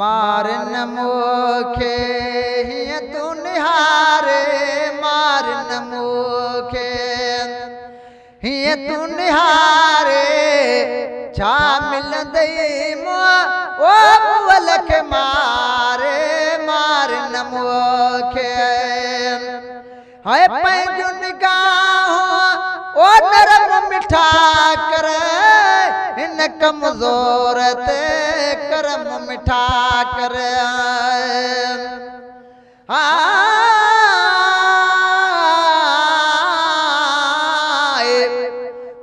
मारन मोखे हिय तू निहारे मारन मोखे हिय तू निहारे छा मिलंदई ओ बुअल खे मारे मारन मोखे हाय पंहिंजो निगाहों ओ नरम मिठा कर हिन कमज़ोर ते करम मिठा कर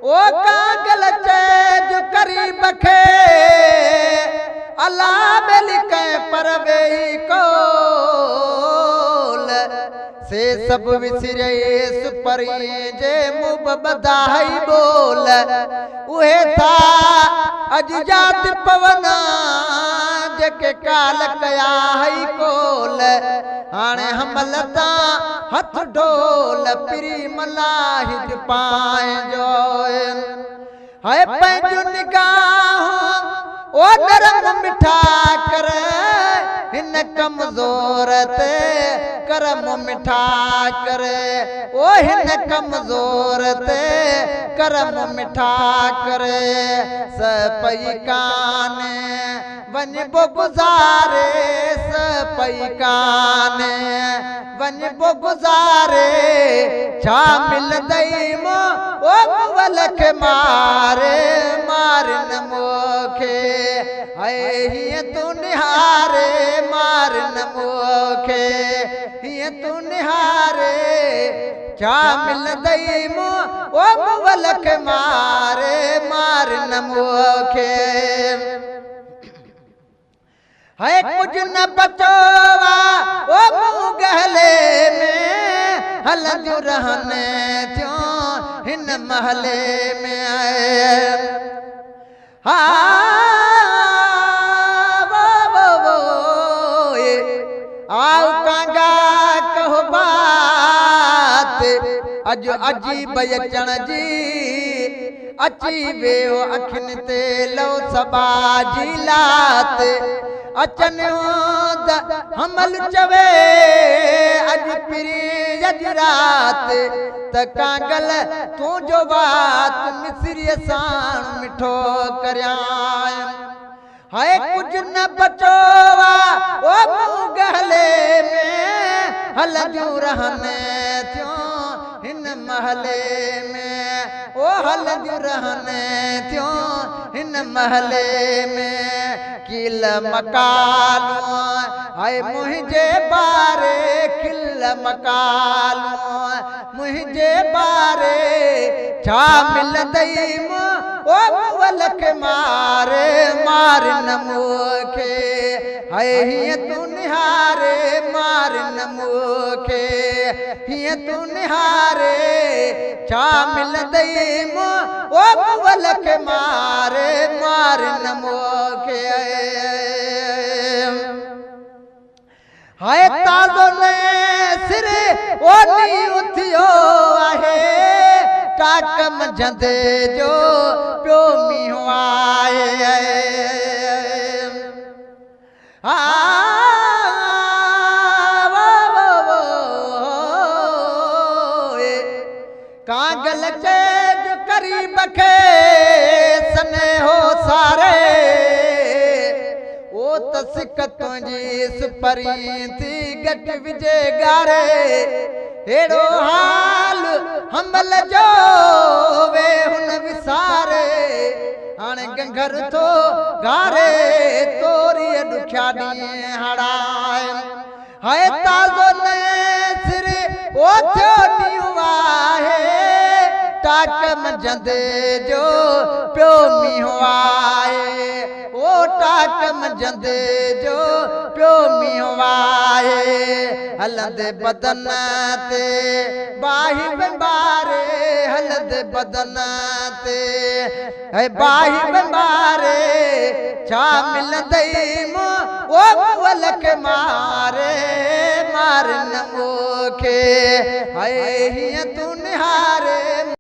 ओ कागल चे जो करीब खे अल्लाह बेली कह पर बेई कोल से सब विसरेस परी जे मुब बधाई बोल उहे था अज जात पवना जेके काल कया हई कोल हाणे हमलता हथ ढोल पिरी मलाहिद पाए जो है पंहिंजो निगाहों ओ नरम मिठा कर हिन कमज़ोर ते करम मिठा कर ओ हिन कमज़ोर ते करम मिठा कर सपई काने वञबो गुज़ारे सपई काने वञबो गुज़ारे छा मिलंदई ओ बुअल खे मारे मारन मोखे हाय हिय तू निहारे मारन मोखे हिय तू निहारे छा मिलंदई ओ बुअल खे मारे मारन मोखे है कुछ न बचोवा ओ मुँह गहले में हल जो रहने थियो हिन महले में आए आओ कांगा कहो बात अज अजीब अचण जी अची वियो अखिन ते लो सबा जी लात अचन हमल चवे अज पिरी अज रात त कागल तू जो बात मिसरी साण मिठो करयां हाय कुछ न बचोवा ओ मुँह गहले में हल जो रहने थियो हिन महले में ओ हल जो रहने थियो हिन महले में किल मकालू हाय मुझे बारे किल मकालू मुझे बारे छा मिलंदई ओ बुअल खे मारे मारन मोखे हाय हिय तू निहारे मारन मोखे हिय तू निहारे छा मिलंदई ओ बुअल खे मारे मारन मोखे हाय ताज़ो ने सिरे ओनी उथियो आहे टाक मंझंदे जो पियो मींहुं आए कागल चे जो करीब खे सने हो सारे ओ त सिक तुंहिंजी सुपरी थी गट विजे गारे हेड़ो हाल हमल जो वे हुन विसारे हाणे गंगर थो गारे तोरी ॾुखिया ॾींहं हड़ाए हाय ताज़ो न सिर ओ थियो ॾींहुं आहे टाक मंझंदे जो पियो मींहुं आए ओ टाक मंझंदे जो पियो मींहुं आए हलंदे बदन ते बाही बारे हलंदे बदन ते है बाही बारे छा मिलंदई ओ बुअल खे मारे मारन मोखे हाय हिय तू निहारे